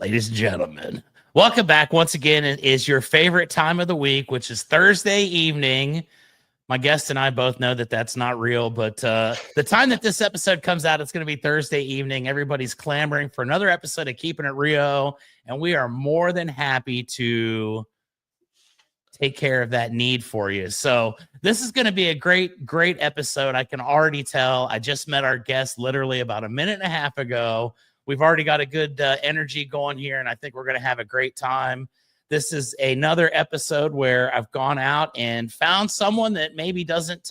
Ladies and gentlemen, welcome back once again. It is your favorite time of the week, which is Thursday evening. My guest and I both know that that's not real, but the time that this episode comes out, it's going to be Thursday evening. Everybody's clamoring for another episode of Keepin It Rio, and we are more than happy to take care of that need for you. So this is going to be a great episode. I can already tell. I just met our guest literally about a minute and a half ago. We've already got a good energy going here, and I think we're going to have a great time. This is another episode where I've gone out and found someone that maybe doesn't,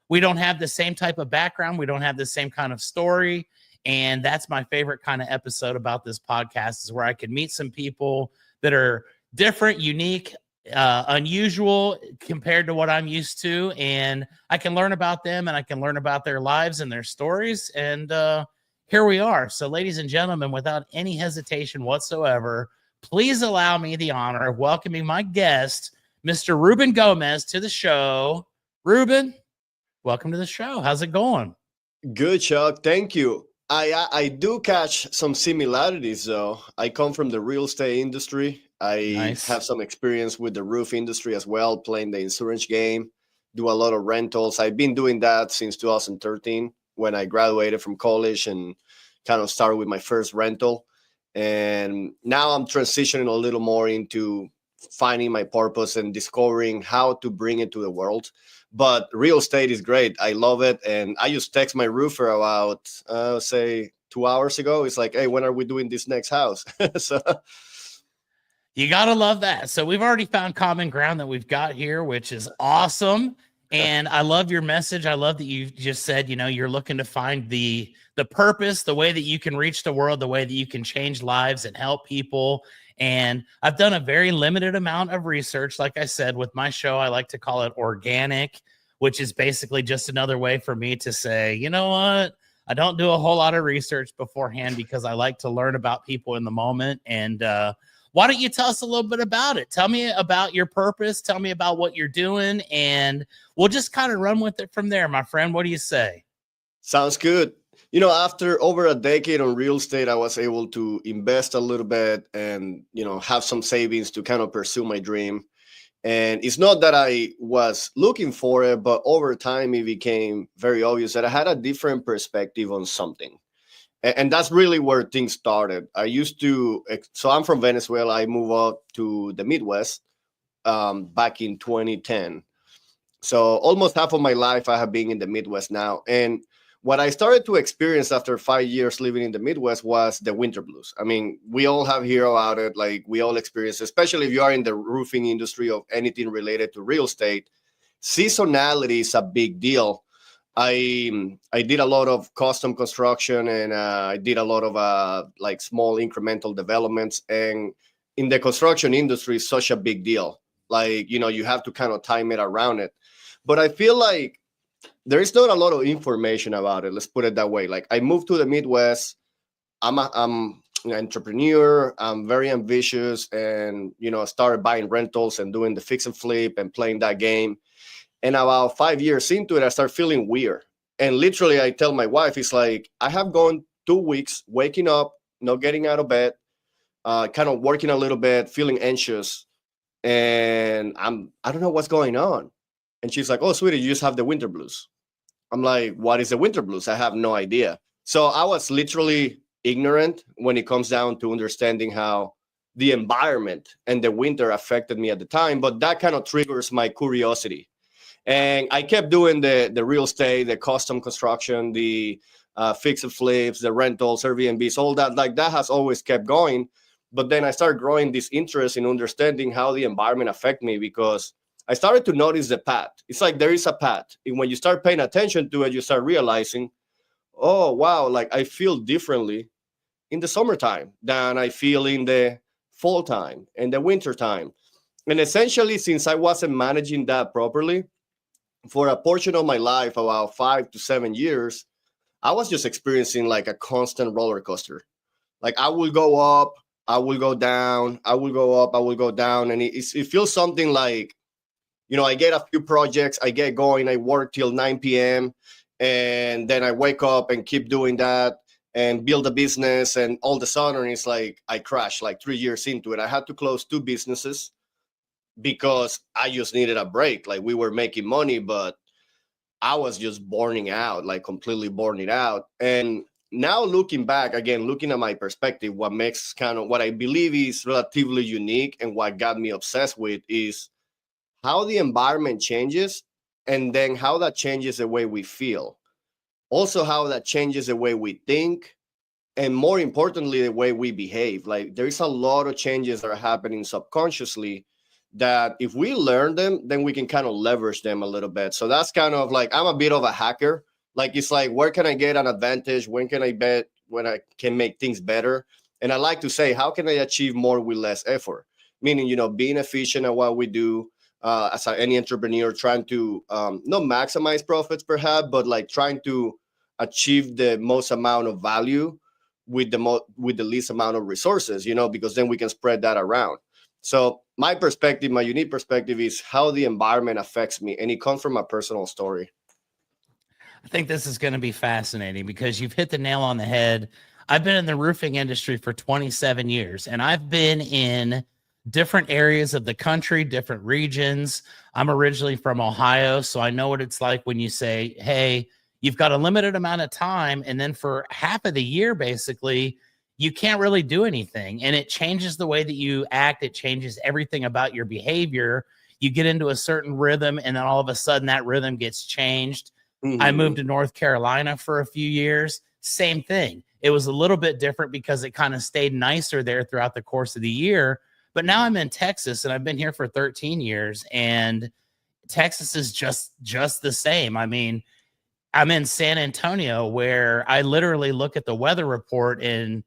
we don't have the same type of background. We don't have the same kind of story. And that's my favorite kind of episode about this podcast, is where I can meet some people that are different, unique, unusual compared to what I'm used to. And I can learn about them, and I can learn about their lives and their stories. And here we are. So ladies and gentlemen, without any hesitation whatsoever, please allow me the honor of welcoming my guest, Mr. Ruben Gomez, to the show. Ruben, welcome to the show. How's it going? Good, Chuck. Thank you. I do catch some similarities, though. I come from the real estate industry. I have some experience with the roof industry as well, playing the insurance game, do a lot of rentals. I've been doing that since 2013 when I graduated from college and kind of started with my first rental. And now I'm transitioning a little more into finding my purpose and discovering how to bring it to the world. But real estate is great. I love it. And I just text my roofer about, say, 2 hours ago. It's like, hey, when are we doing this next house? So you got to love that. So we've already found common ground that we've got here, which is awesome. And I love your message. I love that you just said, you know, you're looking to find the purpose, the way that you can reach the world, the way that you can change lives and help people. And I've done a very limited amount of research. Like I said, with my show, I like to call it organic, which is basically just another way for me to say, you know what? I don't do a whole lot of research beforehand because I like to learn about people in the moment. And why don't you tell us a little bit about it? Tell me about your purpose. Tell me about what you're doing, and we'll just kind of run with it from there, my friend. What do you say? Sounds good. You know, after over a decade on real estate, I was able to invest a little bit and, you know, have some savings to kind of pursue my dream. And it's not that I was looking for it, but over time, it became very obvious that I had a different perspective on something. And that's really where things started. So I'm from Venezuela. I moved up to the Midwest back in 2010. So almost half of my life I have been in the Midwest now. And what I started to experience after 5 years living in the Midwest was the winter blues. I mean, we all have heard about it. Like, we all experience, especially if you are in the roofing industry or anything related to real estate, seasonality is a big deal. I did a lot of custom construction, and I did a lot of like small incremental developments. And in the construction industry, it's such a big deal. Like, you know, you have to kind of time it around it. But I feel like there is not a lot of information about it. Let's put it that way. Like, I moved to the Midwest. I'm an entrepreneur. I'm very ambitious, and, you know, I started buying rentals and doing the fix and flip and playing that game. And about 5 years into it, I start feeling weird. And literally, I tell my wife, it's like, I have gone 2 weeks waking up, not getting out of bed, kind of working a little bit, feeling anxious. And I don't know what's going on. And she's like, oh, sweetie, you just have the winter blues. I'm like, what is the winter blues? I have no idea. So I was literally ignorant when it comes down to understanding how the environment and the winter affected me at the time. But that kind of triggers my curiosity. And I kept doing the real estate, the custom construction, the fix and flips, the rentals, Airbnbs, all that. Like, that has always kept going. But then I started growing this interest in understanding how the environment affect me, because I started to notice the path. It's like there is a path. And when you start paying attention to it, you start realizing, oh, wow, like, I feel differently in the summertime than I feel in the fall time and the winter time. And essentially, since I wasn't managing that properly, for a portion of my life, about 5 to 7 years, I was just experiencing like a constant roller coaster. Like, I will go up, I will go down, I will go up, I will go down. And it feels something like, you know, I get a few projects, I get going, I work till 9 p.m. and then I wake up and keep doing that. and build a business, and all of a sudden it's like I crashed like 3 years into it. I had to close 2 businesses because I just needed a break. Like we were making money, but I was just burning out, like completely burning out. And now looking back, again, looking at my perspective, what makes kind of what I believe is relatively unique and what got me obsessed with is how the environment changes, and then how that changes the way we feel. Also, how that changes the way we think, and more importantly, the way we behave. Like there's a lot of changes that are happening subconsciously that if we learn them, then we can kind of leverage them a little bit. So that's kind of like, I'm a bit of a hacker. Like it's like, where can I get an advantage? When can I bet when I can make things better? And I like to say, how can I achieve more with less effort? Meaning, being efficient at what we do, any entrepreneur, trying to not maximize profits perhaps, but like trying to achieve the most amount of value with the least amount of resources, because then we can spread that around. So my perspective, my unique perspective, is how the environment affects me, and it comes from a personal story. I think this is going to be fascinating because you've hit the nail on the head. I've been in the roofing industry for 27 years, and I've been in different areas of the country, different regions. I'm originally from Ohio, so I know what it's like when you say, hey, you've got a limited amount of time, and then for half of the year, basically, you can't really do anything. And it changes the way that you act. It changes everything about your behavior. You get into a certain rhythm, and then all of a sudden that rhythm gets changed. Mm-hmm. I moved to North Carolina for a few years. Same thing. It was a little bit different because it kind of stayed nicer there throughout the course of the year. But now I'm in Texas, and I've been here for 13 years, and Texas is just the same. I mean, I'm in San Antonio, where I literally look at the weather report, and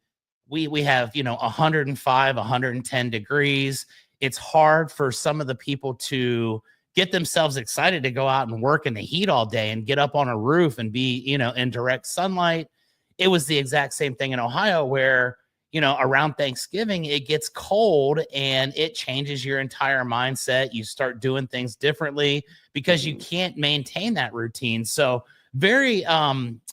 we have, 105, 110 degrees. It's hard for some of the people to get themselves excited to go out and work in the heat all day and get up on a roof and be, in direct sunlight. It was the exact same thing in Ohio, where, around Thanksgiving, it gets cold and it changes your entire mindset. You start doing things differently because you can't maintain that routine. So very,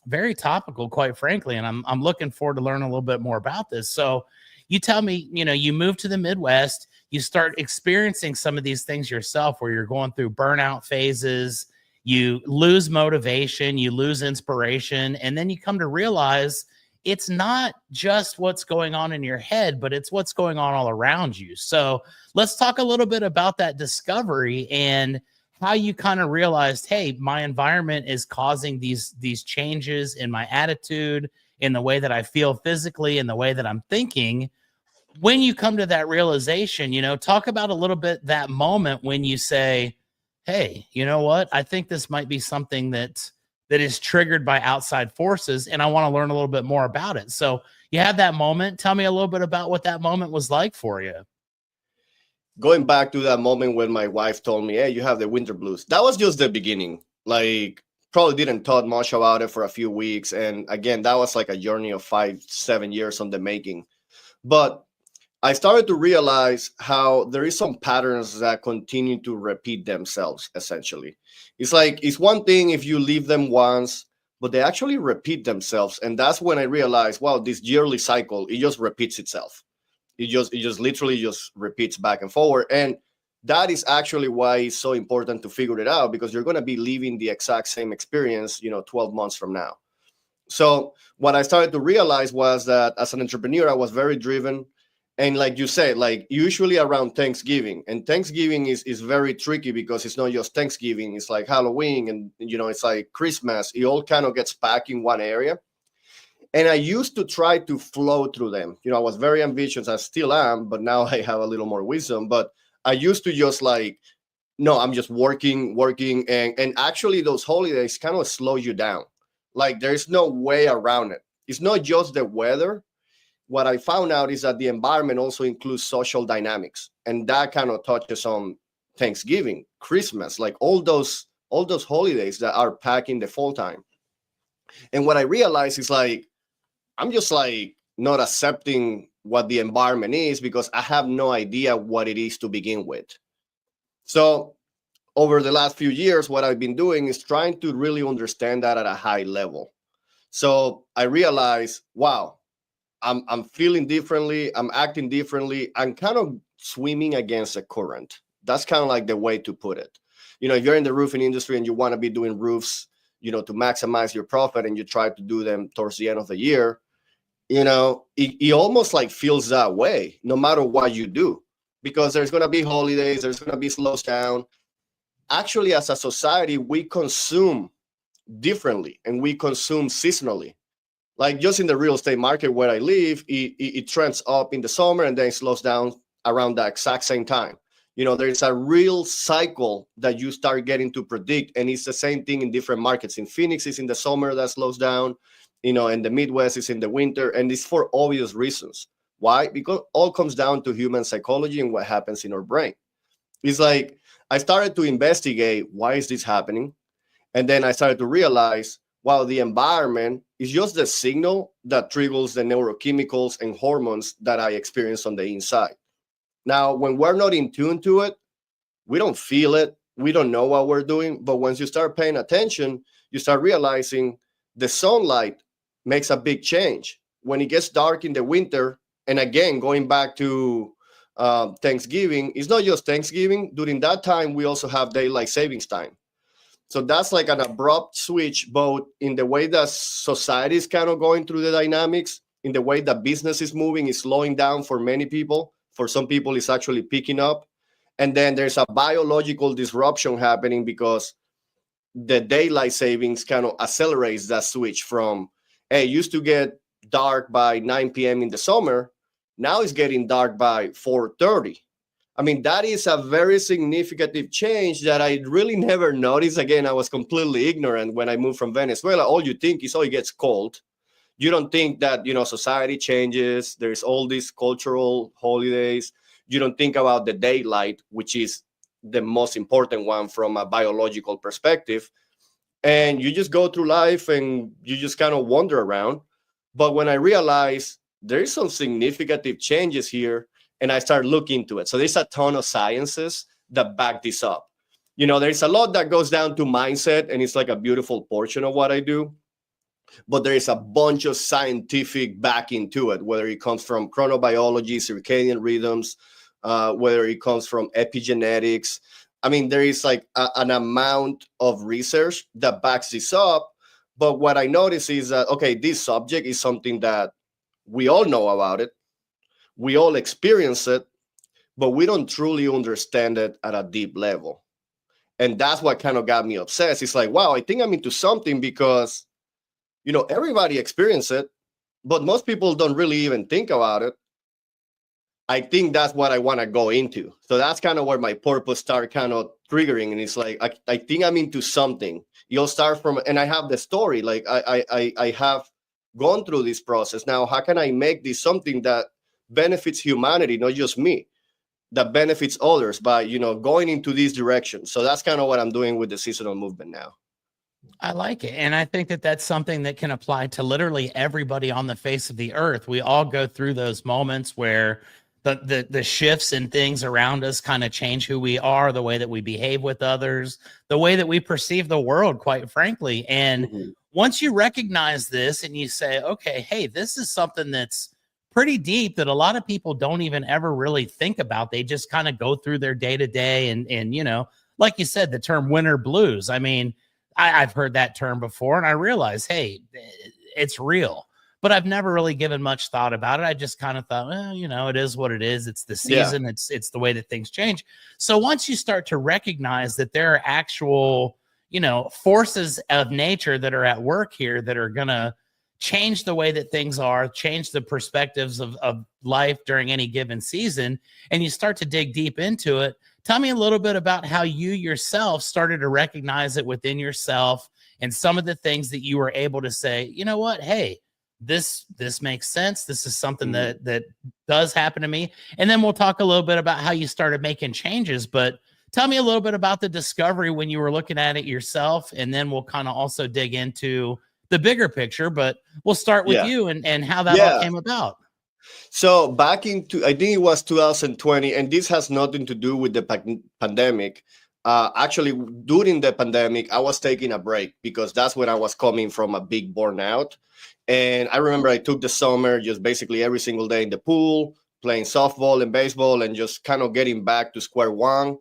very topical, quite frankly. And I'm looking forward to learning a little bit more about this. So you tell me, you move to the Midwest, you start experiencing some of these things yourself, where you're going through burnout phases, you lose motivation, you lose inspiration, and then you come to realize it's not just what's going on in your head, but it's what's going on all around you. So let's talk a little bit about that discovery and how you kind of realized, hey, my environment is causing these changes in my attitude, in the way that I feel physically, in the way that I'm thinking. When you come to that realization, talk about a little bit that moment when you say, hey, you know what? I think this might be something that is triggered by outside forces, and I want to learn a little bit more about it. So you had that moment. Tell me a little bit about what that moment was like for you. Going back to that moment when my wife told me, hey, you have the winter blues. That was just the beginning. Like, probably didn't thought much about it for a few weeks. And again, that was like a journey of 5-7 years on the making. But I started to realize how there is some patterns that continue to repeat themselves, essentially. It's like, it's one thing if you leave them once, but they actually repeat themselves. And that's when I realized, wow, this yearly cycle, it just repeats itself. It just literally just repeats back and forward. And that is actually why it's so important to figure it out, because you're going to be living the exact same experience, 12 months from now. So what I started to realize was that as an entrepreneur, I was very driven. And like you said, like usually around Thanksgiving, and Thanksgiving is very tricky because it's not just Thanksgiving, it's like Halloween and, it's like Christmas. It all kind of gets packed in one area. And I used to try to flow through them. I was very ambitious. I still am, but now I have a little more wisdom. But I used to just like, no, I'm just working. And actually those holidays kind of slow you down. Like there's no way around it. It's not just the weather. What I found out is that the environment also includes social dynamics. And that kind of touches on Thanksgiving, Christmas, like all those holidays that are packed in the fall time. And what I realized is like, I'm just like not accepting what the environment is because I have no idea what it is to begin with. So over the last few years, what I've been doing is trying to really understand that at a high level. So I realized, wow, I'm feeling differently. I'm acting differently. I'm kind of swimming against the current. That's kind of like the way to put it. If you're in the roofing industry and you want to be doing roofs, to maximize your profit, and you try to do them towards the end of the year, it almost like feels that way no matter what you do, because there's going to be holidays, there's going to be slows down. Actually, as a society, we consume differently and we consume seasonally. Like just in the real estate market where I live, it trends up in the summer and then slows down around the exact same time. There's a real cycle that you start getting to predict, and it's the same thing in different markets. In Phoenix, it's in the summer that slows down. In the Midwest, it's in the winter, and it's for obvious reasons. Why? Because all comes down to human psychology and what happens in our brain. It's like I started to investigate why is this happening, and then I started to realize, wow, the environment is just the signal that triggers the neurochemicals and hormones that I experience on the inside. Now, when we're not in tune to it, we don't feel it. We don't know what we're doing. But once you start paying attention, you start realizing the sunlight makes a big change. When it gets dark in the winter, and again, going back to Thanksgiving, it's not just Thanksgiving. During that time, we also have daylight savings time. So that's like an abrupt switch, both in the way that society is kind of going through the dynamics, in the way that business is moving, is slowing down for many people. For some people, it's actually picking up. And then there's a biological disruption happening because the daylight savings kind of accelerates that switch from, hey, it used to get dark by 9 p.m. in the summer. Now it's getting dark by 4:30. I mean, that is a very significant change that I really never noticed. Again, I was completely ignorant when I moved from Venezuela. All you think is, oh, it gets cold. You don't think that, society changes. There's all these cultural holidays. You don't think about the daylight, which is the most important one from a biological perspective. And you just go through life and you just kind of wander around. But when I realized there's some significant changes here, and I started looking into it. So there's a ton of sciences that back this up. There's a lot that goes down to mindset, and it's like a beautiful portion of what I do. But there is a bunch of scientific backing to it, whether it comes from chronobiology, circadian rhythms, whether it comes from epigenetics. I mean, there is like an amount of research that backs this up. But what I notice is that, okay, this subject is something that we all know about it. We all experience it, but we don't truly understand it at a deep level. And that's what kind of got me obsessed. It's like, wow, I think I'm into something because, everybody experiences it, but most people don't really even think about it. I think that's what I want to go into. So that's kind of where my purpose started kind of triggering. And it's like, I think I'm into something. You'll start from, and I have the story, like I have gone through this process. Now, how can I make this something that benefits humanity, not just me, that benefits others by, going into these directions? So that's kind of what I'm doing with the seasonal movement now. I like it. And I think that that's something that can apply to literally everybody on the face of the earth. We all go through those moments where the shifts and things around us kind of change who we are, the way that we behave with others, the way that we perceive the world, quite frankly. And once you recognize this and you say, okay, hey, this is something that's pretty deep that a lot of people don't even ever really think about. They just kind of go through their day to day. And, like you said, the term winter blues. I mean, I've heard that term before, and I realize, hey, it's real, but I've never really given much thought about it. I just kind of thought, well, it is what it is. It's the season. Yeah. It's the way that things change. So once you start to recognize that there are actual, forces of nature that are at work here that are going to change the way that things are, change the perspectives of life during any given season, and you start to dig deep into it. Tell me a little bit about how you yourself started to recognize it within yourself and some of the things that you were able to say, you know what, hey, this makes sense. This is something that does happen to me. And then we'll talk a little bit about how you started making changes. But tell me a little bit about the discovery when you were looking at it yourself, and then we'll kind of also dig into the bigger picture. But we'll start with you and how that all came about. So back into, I think it was 2020, and this has nothing to do with the pandemic. Actually, during the pandemic, I was taking a break because that's when I was coming from a big burnout. And I remember I took the summer just basically every single day in the pool, playing softball and baseball, and just kind of getting back to square one.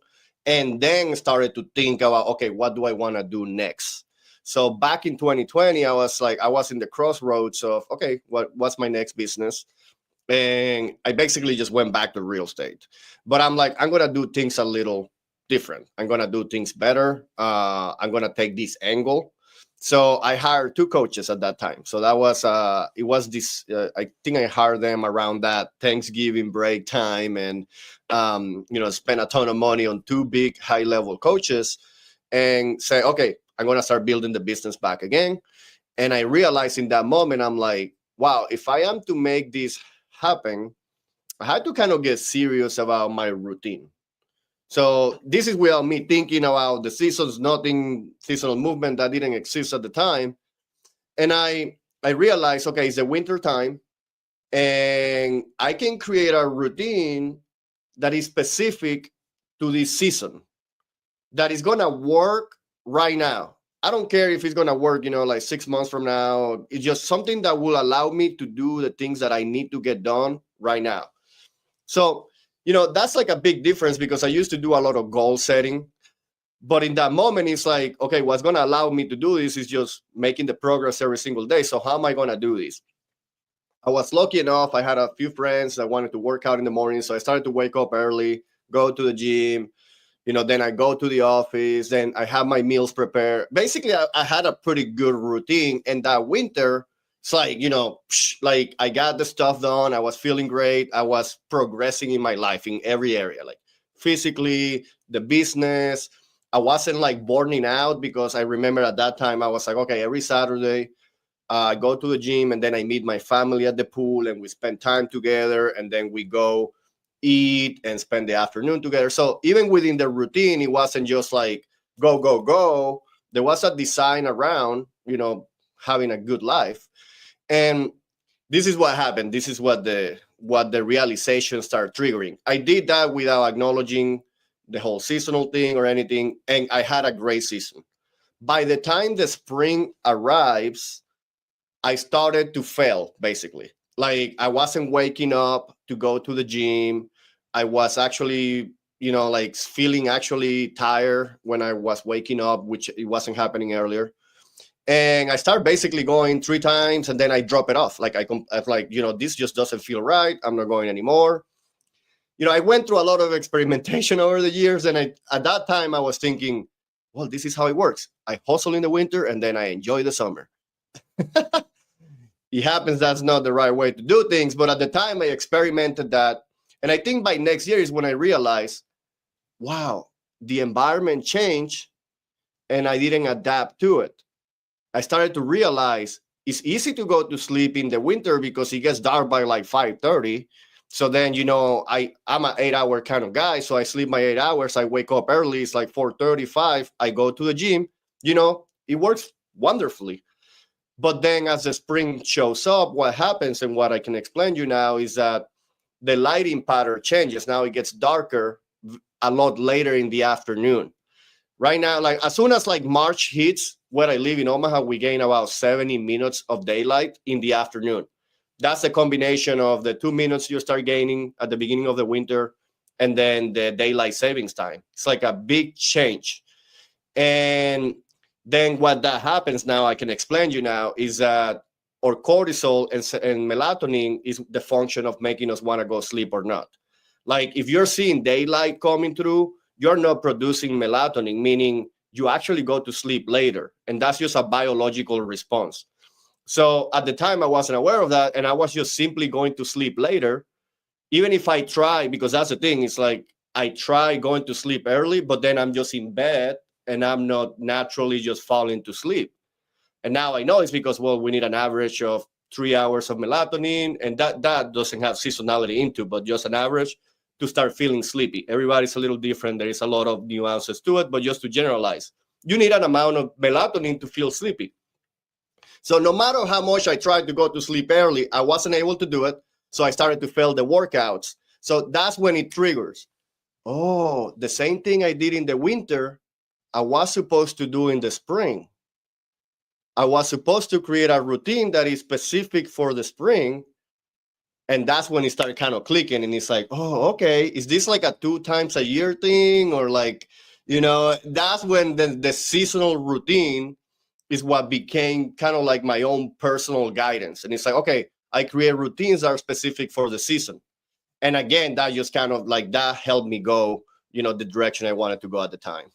And then started to think about, okay, what do I want to do next? So back in 2020, I was in the crossroads of, okay, what's my next business? And I basically just went back to real estate. But I'm like, I'm gonna do things a little different. I'm gonna do things better. I'm gonna take this angle. So I hired two coaches at that time. So that was it was this. I think I hired them around that Thanksgiving break time, and spent a ton of money on two big high level coaches, and say, okay, I'm gonna start building the business back again. And I realized in that moment, I'm like, wow, if I am to make this happen, I had to kind of get serious about my routine. So this is without me thinking about the seasons, nothing seasonal movement that didn't exist at the time. And I realized, okay, it's the winter time, and I can create a routine that is specific to this season, that is gonna work right now. I don't care if it's gonna work, like 6 months from now. It's just something that will allow me to do the things that I need to get done right now. So, that's like a big difference, because I used to do a lot of goal setting. But in that moment, it's like, okay, what's gonna allow me to do this is just making the progress every single day. So how am I gonna do this? I was lucky enough, I had a few friends that wanted to work out in the morning. So I started to wake up early, go to the gym, then I go to the office, then I have my meals prepared. Basically, I had a pretty good routine. And that winter, it's like, like I got the stuff done. I was feeling great. I was progressing in my life in every area, like physically, the business. I wasn't like burning out, because I remember at that time, I was like, okay, every Saturday, I go to the gym, and then I meet my family at the pool, and we spend time together, and then we go eat and spend the afternoon together. So even within the routine, it wasn't just like go, go, go. There was a design around, having a good life. And this is what happened. This is what the realization started triggering. I did that without acknowledging the whole seasonal thing or anything, and I had a great season. By the time the spring arrives, I started to fail, basically. Like, I wasn't waking up to go to the gym. I was actually, like feeling actually tired when I was waking up, which it wasn't happening earlier. And I start basically going 3 times, and then I drop it off. Like, I'm like, this just doesn't feel right. I'm not going anymore. I went through a lot of experimentation over the years. And at that time, I was thinking, well, this is how it works. I hustle in the winter, and then I enjoy the summer. It happens that's not the right way to do things. But at the time, I experimented that. And I think by next year is when I realized, wow, the environment changed, and I didn't adapt to it. I started to realize it's easy to go to sleep in the winter because it gets dark by like 5:30. So then, I'm an 8-hour kind of guy. So I sleep my 8 hours. I wake up early. It's like 4:35. I go to the gym. It works wonderfully. But then as the spring shows up, what happens, and what I can explain you now, is that the lighting pattern changes. Now it gets darker a lot later in the afternoon. Right now, like as soon as like March hits, where I live in Omaha, we gain about 70 minutes of daylight in the afternoon. That's a combination of the 2 minutes you start gaining at the beginning of the winter, and then the daylight savings time. It's like a big change. And then what that happens now, I can explain you now, is that our cortisol and melatonin is the function of making us want to go sleep or not. Like if you're seeing daylight coming through, you're not producing melatonin, meaning you actually go to sleep later. And that's just a biological response. So at the time, I wasn't aware of that. And I was just simply going to sleep later. Even if I try, because that's the thing, it's like I try going to sleep early, but then I'm just in bed and I'm not naturally just falling to sleep. And now I know it's because, well, we need an average of 3 hours of melatonin, and that doesn't have seasonality into, but just an average to start feeling sleepy. Everybody's a little different. There is a lot of nuances to it, but just to generalize, you need an amount of melatonin to feel sleepy. So no matter how much I tried to go to sleep early, I wasn't able to do it. So I started to fail the workouts. So that's when it triggers. oh, the same thing I did in the winter, I was supposed to do in the spring. I was supposed to create a routine that is specific for the spring. And that's when it started kind of clicking. And it's like, oh, okay, is this like a 2 times a year thing? Or like, that's when the seasonal routine is what became kind of like my own personal guidance. And it's like, okay, I create routines that are specific for the season. And again, that just kind of like that helped me go, the direction I wanted to go at the time.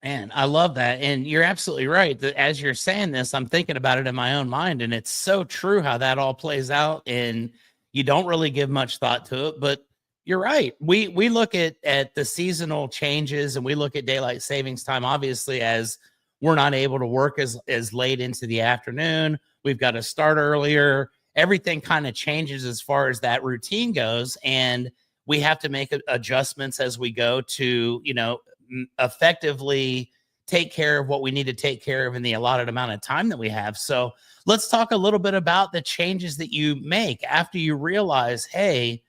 Man, I love that. And you're absolutely right. That as you're saying this, I'm thinking about it in my own mind. And it's so true how that all plays out. And you don't really give much thought to it. But you're right. We look at the seasonal changes, and we look at daylight savings time, obviously, as we're not able to work as late into the afternoon. We've got to start earlier. Everything kind of changes as far as that routine goes. And we have to make adjustments as we go to, effectively take care of what we need to take care of in the allotted amount of time that we have. So let's talk a little bit about the changes that you make after you realize, hey,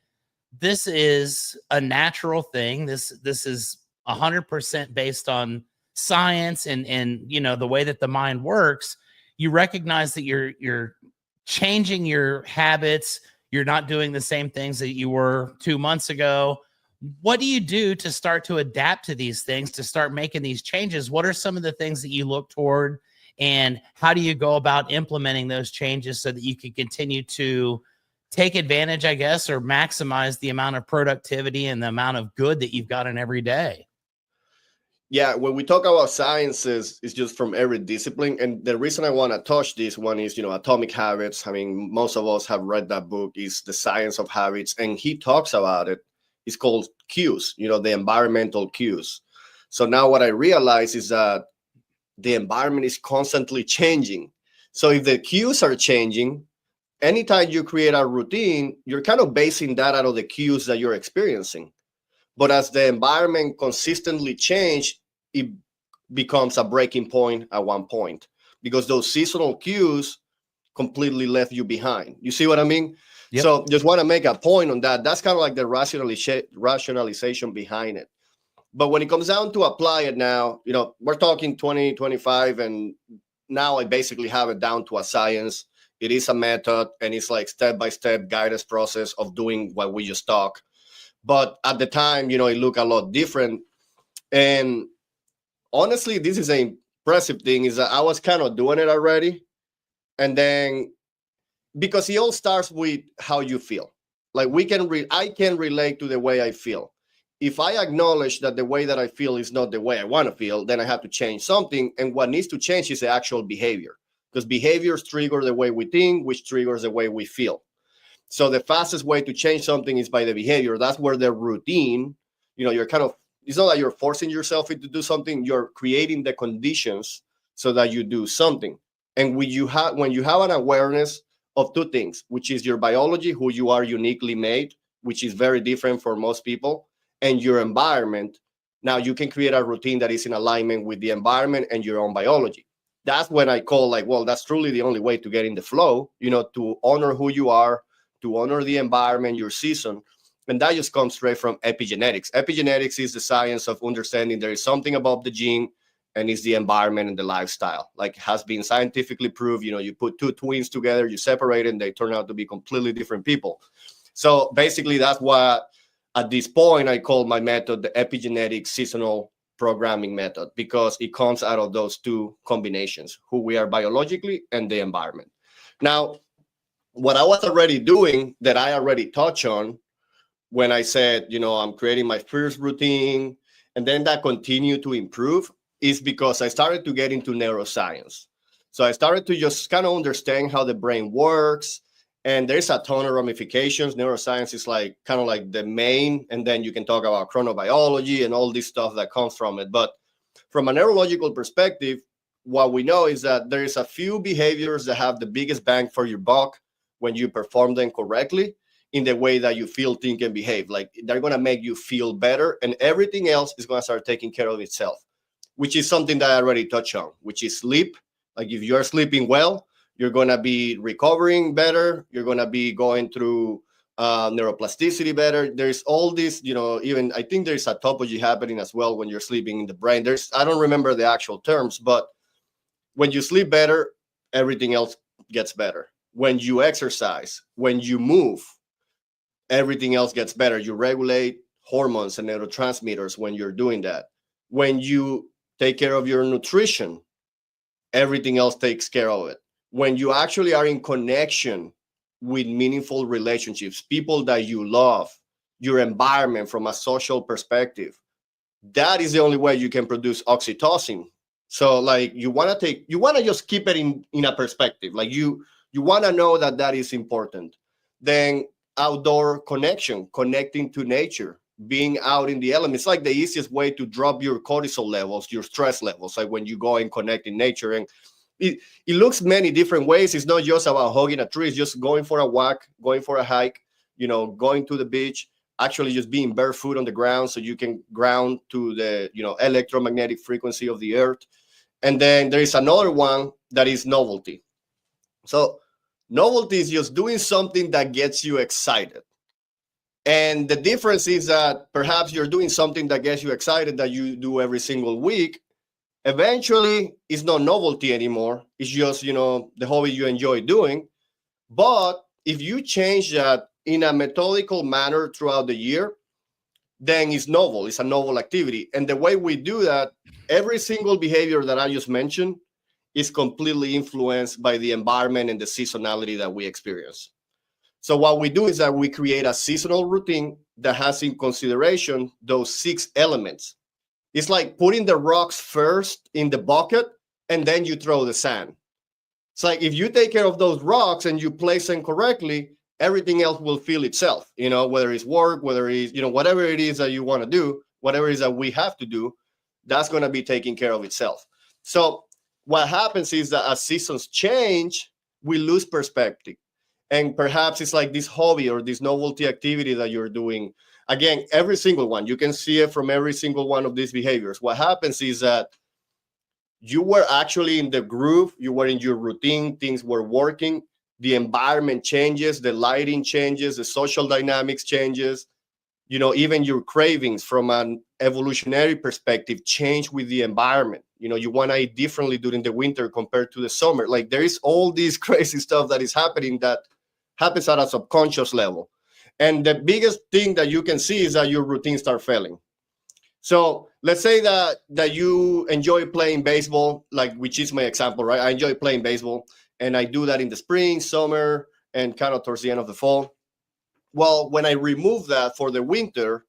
this is a natural thing. This is 100% based on science and the way that the mind works. You recognize that you're changing your habits. You're not doing the same things that you were 2 months ago. What do you do to start to adapt to these things, to start making these changes? What are some of the things that you look toward, and how do you go about implementing those changes so that you can continue to take advantage, I guess, or maximize the amount of productivity and the amount of good that you've got in every day? Yeah, when we talk about sciences, it's just from every discipline. And the reason I want to touch this one is, Atomic Habits. I mean, most of us have read that book, is The Science of Habits. And he talks about it. It's called cues, the environmental cues. So now what I realize is that the environment is constantly changing. So if the cues are changing, anytime you create a routine, you're kind of basing that out of the cues that you're experiencing. But as the environment consistently change, it becomes a breaking point at one point, because those seasonal cues completely left you behind. You see what I mean? Yep. So just want to make a point on that. That's kind of like the rationalization behind it. But when it comes down to apply it now, we're talking 2025, and now I basically have it down to a science. It is a method, and it's like step-by-step guidance process of doing what we just talked. But at the time, it looked a lot different. And honestly, this is an impressive thing, is that I was kind of doing it already. And then, because it all starts with how you feel. Like I can relate to the way I feel. If I acknowledge that the way that I feel is not the way I want to feel, then I have to change something. And what needs to change is the actual behavior, because behaviors trigger the way we think, which triggers the way we feel. So the fastest way to change something is by the behavior. That's where the routine, you're kind of, it's not that you're forcing yourself to do something, you're creating the conditions so that you do something. And when you have an awareness of two things, which is your biology, who you are uniquely made, which is very different for most people, and your environment, now you can create a routine that is in alignment with the environment and your own biology. That's when I call that's truly the only way to get in the flow, to honor who you are, to honor the environment, your season. And that just comes straight from epigenetics. Epigenetics is the science of understanding there is something above the gene, and it's the environment and the lifestyle. Like, has been scientifically proved, you put two twins together, you separate and they turn out to be completely different people. So basically that's what, at this point, I call my method the epigenetic seasonal programming method, because it comes out of those two combinations, who we are biologically and the environment. Now, what I was already doing that I already touched on when I said, I'm creating my first routine, and then that continued to improve, is because I started to get into neuroscience. So I started to just kind of understand how the brain works. And there's a ton of ramifications. Neuroscience is kind of like the main, and then you can talk about chronobiology and all this stuff that comes from it. But from a neurological perspective, what we know is that there is a few behaviors that have the biggest bang for your buck when you perform them correctly, in the way that you feel, think, and behave. Like, they're going to make you feel better, and everything else is going to start taking care of itself, which is something that I already touched on, which is sleep. Like, if you're sleeping well, you're going to be recovering better. You're going to be going through neuroplasticity better. There's all this, even I think there's autophagy happening as well when you're sleeping in the brain. I don't remember the actual terms, but when you sleep better, everything else gets better. When you exercise, when you move, everything else gets better. You regulate hormones and neurotransmitters when you're doing that. When you take care of your nutrition, everything else takes care of it. When you actually are in connection with meaningful relationships, people that you love, your environment from a social perspective, that is the only way you can produce oxytocin. So like you want to just keep it in a perspective. Like you want to know that is important. Then outdoor connection, connecting to nature, being out in the elements, like the easiest way to drop your cortisol levels, your stress levels, like when you go and connect in nature. And it looks many different ways. It's not just about hugging a tree. It's just going for a walk, going for a hike, going to the beach, actually just being barefoot on the ground so you can ground to the, electromagnetic frequency of the earth. And then there is another one that is novelty. So novelty is just doing something that gets you excited. And the difference is that perhaps you're doing something that gets you excited that you do every single week. Eventually, it's not novelty anymore. It's just, the hobby you enjoy doing. But if you change that in a methodical manner throughout the year, then it's novel. It's a novel activity. And the way we do that, every single behavior that I just mentioned is completely influenced by the environment and the seasonality that we experience. So what we do is that we create a seasonal routine that has in consideration those 6 elements. It's like putting the rocks first in the bucket and then you throw the sand. It's like if you take care of those rocks and you place them correctly, everything else will fill itself, whether it's work, whether it's, whatever it is that you want to do, whatever it is that we have to do, that's going to be taking care of itself. So what happens is that as seasons change, we lose perspective. And perhaps it's like this hobby or this novelty activity that you're doing. Again, every single one, you can see it from every single one of these behaviors. What happens is that you were actually in the groove, you were in your routine, things were working, the environment changes, the lighting changes, the social dynamics changes, even your cravings from an evolutionary perspective change with the environment. You want to eat differently during the winter compared to the summer. Like there is all this crazy stuff that is happening that happens at a subconscious level. And the biggest thing that you can see is that your routines start failing. So let's say that you enjoy playing baseball, like which is my example, right? I enjoy playing baseball and I do that in the spring, summer, and kind of towards the end of the fall. Well, when I remove that for the winter,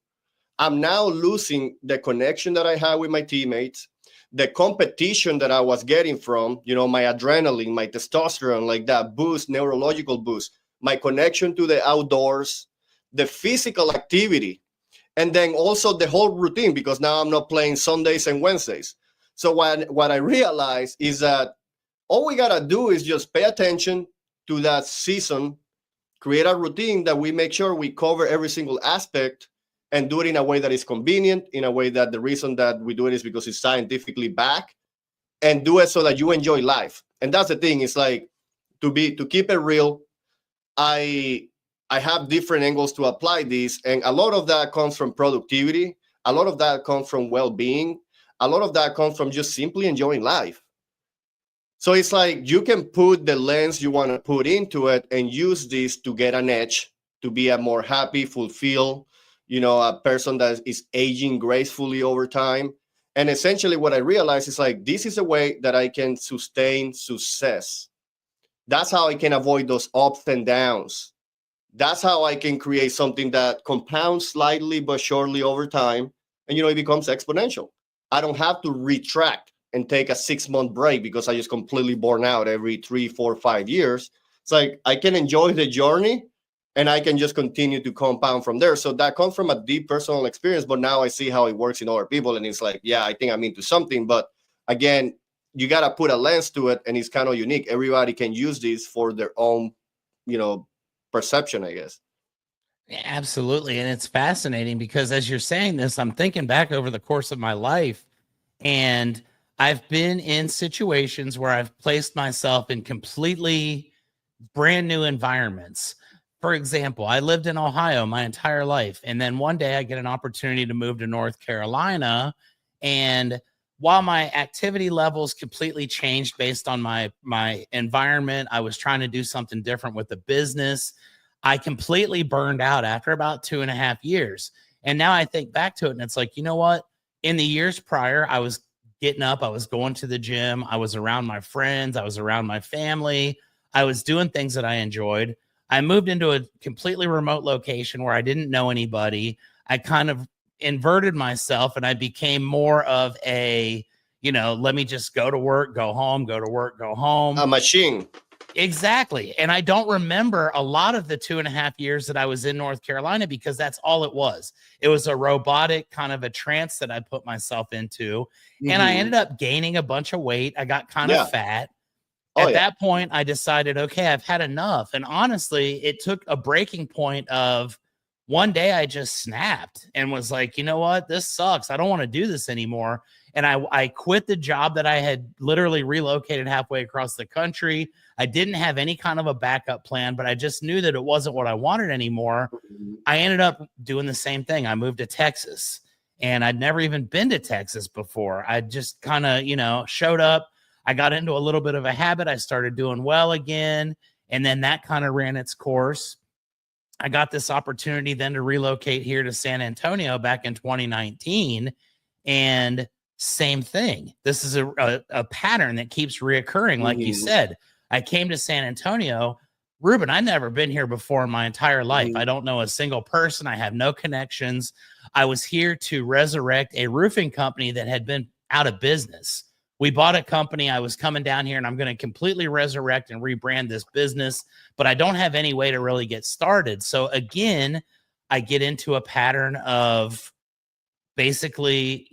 I'm now losing the connection that I had with my teammates, the competition that I was getting from, my adrenaline, my testosterone, like that boost, neurological boost, my connection to the outdoors, the physical activity, and then also the whole routine, because now I'm not playing Sundays and Wednesdays. So what I realized is that all we got to do is just pay attention to that season, create a routine that we make sure we cover every single aspect and do it in a way that is convenient, in a way that the reason that we do it is because it's scientifically backed, and do it so that you enjoy life. And that's the thing. It's like to keep it real. I have different angles to apply this, and a lot of that comes from productivity. A lot of that comes from well-being. A lot of that comes from just simply enjoying life. So it's like you can put the lens you want to put into it and use this to get an edge, to be a more happy, fulfilled, a person that is aging gracefully over time. And essentially what I realized is like, this is a way that I can sustain success. That's how I can avoid those ups and downs. That's how I can create something that compounds slightly but surely over time. And, it becomes exponential. I don't have to retract and take a 6-month break because I just completely burn out every 3, 4, 5 years. It's like I can enjoy the journey and I can just continue to compound from there. So that comes from a deep personal experience, but now I see how it works in other people. And it's like, yeah, I think I'm into something. But again, you got to put a lens to it, and it's kind of unique. Everybody can use this for their own, perception, I guess. Yeah, absolutely. And it's fascinating because as you're saying this, I'm thinking back over the course of my life, and I've been in situations where I've placed myself in completely brand new environments, for example, I lived in Ohio my entire life. And then one day I get an opportunity to move to North Carolina. And while my activity levels completely changed based on my environment, I was trying to do something different with the business. I completely burned out after about 2.5 years. And now I think back to it and it's like, you know what? In the years prior, I was getting up, I was going to the gym, I was around my friends, I was around my family, I was doing things that I enjoyed. I moved into a completely remote location where I didn't know anybody. I kind of inverted myself and I became more of a, let me just go to work, go home, go to work, go home. A machine. Exactly. And I don't remember a lot of the 2.5 years that I was in North Carolina because that's all it was. It was a robotic kind of a trance that I put myself into. And I ended up gaining a bunch of weight. I got kind of fat. At that point, I decided, okay, I've had enough. And honestly, it took a breaking point of one day I just snapped and was like, you know what? This sucks. I don't want to do this anymore. And I quit the job that I had literally relocated halfway across the country. I didn't have any kind of a backup plan, but I just knew that it wasn't what I wanted anymore. I ended up doing the same thing. I moved to Texas and I'd never even been to Texas before. I just kind of, showed up. I got into a little bit of a habit. I started doing well again. And then that kind of ran its course. I got this opportunity then to relocate here to San Antonio back in 2019. And same thing. This is a pattern that keeps reoccurring. Like you said, I came to San Antonio. Ruben, I've never been here before in my entire life. I don't know a single person. I have no connections. I was here to resurrect a roofing company that had been out of business. We bought a company. I was coming down here and I'm going to completely resurrect and rebrand this business, but I don't have any way to really get started. So again, I get into a pattern of basically,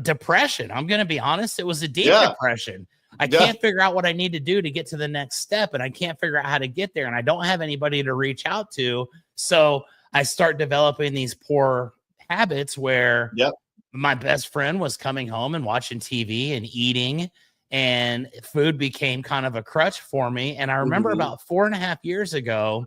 depression. I'm going to be honest. It was a deep depression. I can't figure out what I need to do to get to the next step. And I can't figure out how to get there. And I don't have anybody to reach out to. So I start developing these poor habits where my best friend was coming home and watching TV and eating, and food became kind of a crutch for me. And I remember about 4.5 years ago,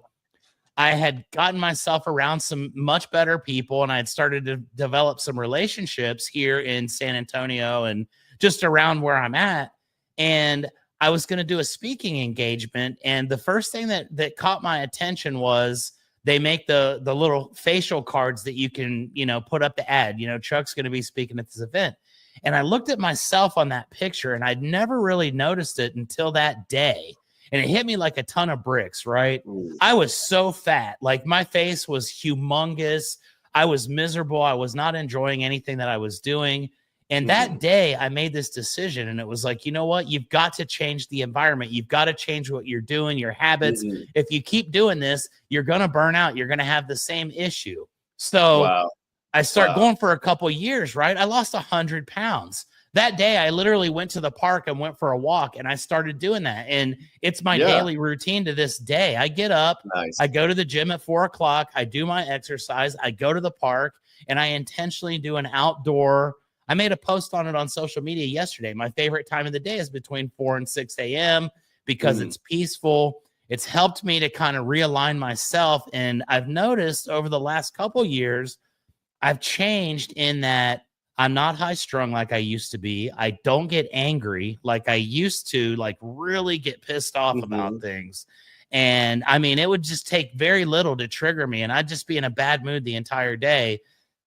I had gotten myself around some much better people and I had started to develop some relationships here in San Antonio and just around where I'm at. And I was going to do a speaking engagement. And the first thing that caught my attention was they make the little facial cards that you can, put up the ad, Chuck's going to be speaking at this event. And I looked at myself on that picture and I'd never really noticed it until that day. And it hit me like a ton of bricks, right? I was so fat. Like my face was humongous. I was miserable. I was not enjoying anything that I was doing. And that day I made this decision and it was like, you know what? You've got to change the environment. You've got to change what you're doing, your habits. If you keep doing this, you're going to burn out. You're going to have the same issue. So I start going for a couple years, right? I lost 100 pounds. That day, I literally went to the park and went for a walk and I started doing that. And it's my daily routine to this day. I get up, I go to the gym at 4:00. I do my exercise. I go to the park and I intentionally do an outdoor. I made a post on it on social media yesterday. My favorite time of the day is between 4 and 6 a.m. because it's peaceful. It's helped me to kind of realign myself. And I've noticed over the last couple years, I've changed in that I'm not high strung like I used to be. I don't get angry like I used to, like really get pissed off about things. And I mean, it would just take very little to trigger me and I'd just be in a bad mood the entire day.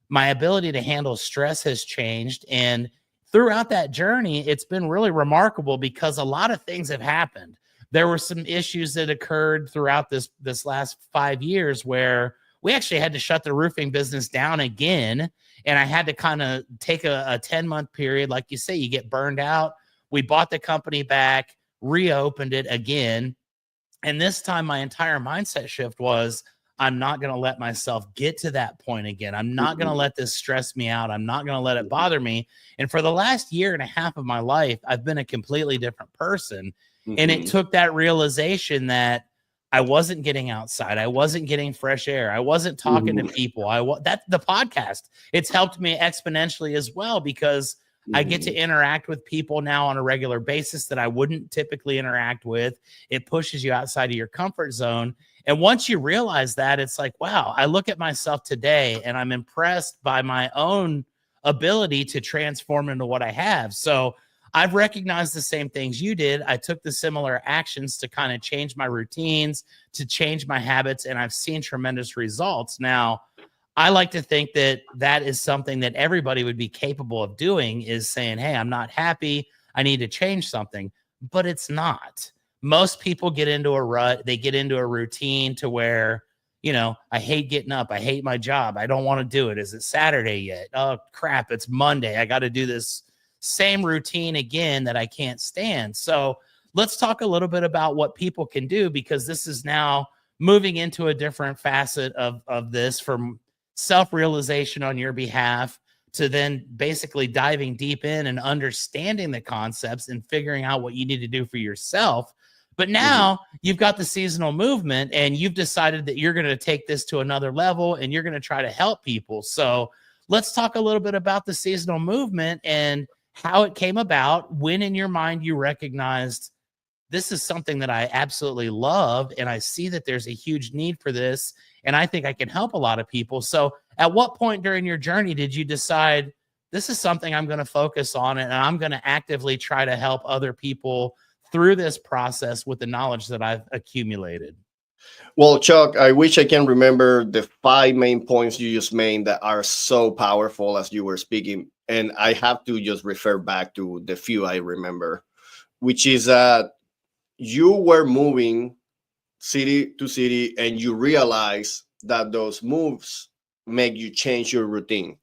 My ability to handle stress has changed. And throughout that journey, it's been really remarkable because a lot of things have happened. There were some issues that occurred throughout this last 5 years where we actually had to shut the roofing business down again. And I had to kind of take a 10-month period. Like you say, you get burned out. We bought the company back, reopened it again. And this time my entire mindset shift was, I'm not going to let myself get to that point again. I'm not going to let this stress me out. I'm not going to let it bother me. And for the last 1.5 years of my life, I've been a completely different person. And it took that realization that I wasn't getting outside. I wasn't getting fresh air. I wasn't talking to people. That's the podcast. It's helped me exponentially as well because I get to interact with people now on a regular basis that I wouldn't typically interact with. It pushes you outside of your comfort zone. And once you realize that, it's like, wow, I look at myself today and I'm impressed by my own ability to transform into what I have. So I've recognized the same things you did. I took the similar actions to kind of change my routines, to change my habits, and I've seen tremendous results. Now, I like to think that that is something that everybody would be capable of doing, is saying, hey, I'm not happy, I need to change something, but it's not. Most people get into a rut, they get into a routine to where, I hate getting up, I hate my job, I don't want to do it. Is it Saturday yet? Oh crap, it's Monday, I got to do this same routine again that I can't stand. So let's talk a little bit about what people can do, because this is now moving into a different facet of this, from self-realization on your behalf to then basically diving deep in and understanding the concepts and figuring out what you need to do for yourself. But now you've got the seasonal movement and you've decided that you're going to take this to another level and you're going to try to help people. So let's talk a little bit about the seasonal movement and how it came about, when in your mind you recognized this is something that I absolutely love, and I see that there's a huge need for this, and I think I can help a lot of people. So at what point during your journey did you decide this is something I'm going to focus on, and I'm going to actively try to help other people through this process with the knowledge that I've accumulated? Well, Chuck, I wish I can remember the 5 main points you just made that are so powerful as you were speaking. And I have to just refer back to the few I remember, which is that you were moving city to city and you realize that those moves make you change your routine.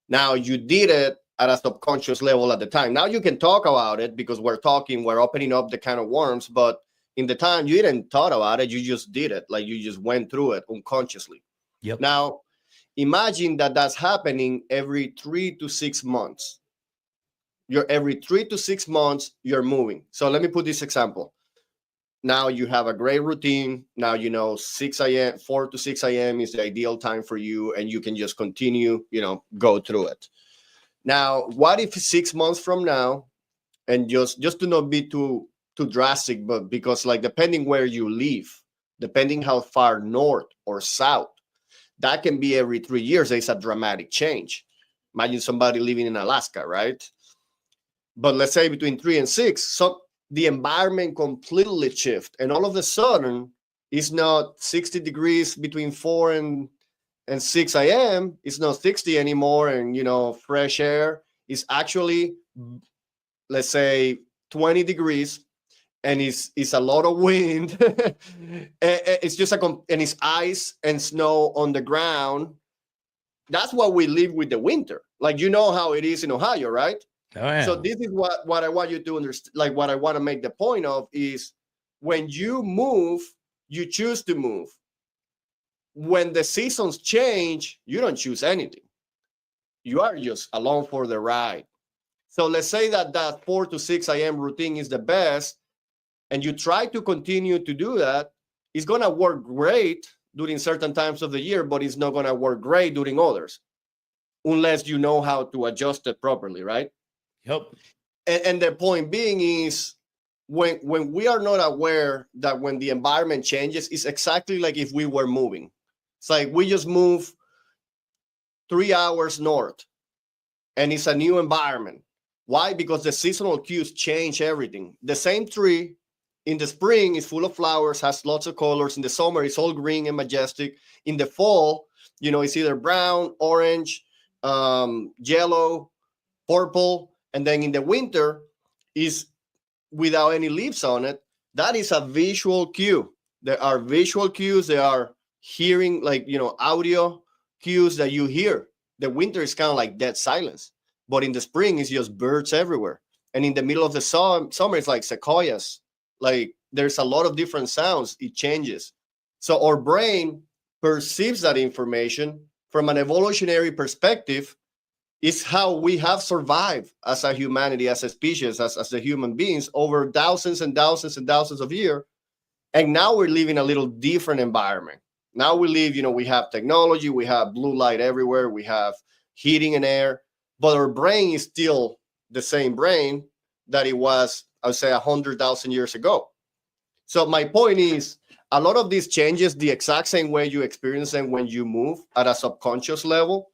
Now, you did it at a subconscious level at the time. Now you can talk about it because we're opening up the kind of worms, but in the time you didn't thought about it, you just did it. Like you just went through it unconsciously. Yep. Now, imagine that that's happening every 3 to 6 months. Every 3 to 6 months, you're moving. So let me put this example. Now you have a great routine. Now, 6 a.m., 4 to 6 a.m. is the ideal time for you. And you can just continue, go through it. Now, what if 6 months from now, and just to not be too drastic, but because depending where you live, depending how far north or south, that can be every 3 years. There's a dramatic change. Imagine somebody living in Alaska, right? But let's say between 3 and 6, so the environment completely shifts, and all of a sudden, it's not 60 degrees between 4 and 6 a.m. It's not 60 anymore, and fresh air is actually, let's say, 20 degrees, and it's a lot of wind. It's just and it's ice and snow on the ground. That's what we live with the winter. How it is in Ohio, right? Oh, yeah. So this is what I want you to understand. What I want to make the point of is, when you move, you choose to move. When the seasons change, you don't choose anything. You are just along for the ride. So let's say that 4 to 6 a.m. routine is the best, and you try to continue to do that. It's going to work great during certain times of the year, but it's not going to work great during others, unless you know how to adjust it properly, right? Yep. And the point being is, when we are not aware that when the environment changes, it's exactly like if we were moving. It's like we just move 3 hours north and it's a new environment. Why? Because the seasonal cues change everything. The same tree in the spring is full of flowers, has lots of colors. In the summer, it's all green and majestic. In the fall, it's either brown, orange, yellow, purple. And then in the winter is without any leaves on it. That is a visual cue. There are visual cues. There are hearing, audio cues that you hear. The winter is kind of like dead silence. But in the spring, it's just birds everywhere. And in the middle of the summer, it's like sequoias. There's a lot of different sounds. It changes. So our brain perceives that information from an evolutionary perspective. Is how we have survived as a humanity, as a species, as the human beings over thousands and thousands and thousands of years. And now we're living a little different environment. Now we live, we have technology, we have blue light everywhere, we have heating and air, but our brain is still the same brain that it was, I would say, 100,000 years ago. So my point is, a lot of these changes, the exact same way you experience them when you move at a subconscious level,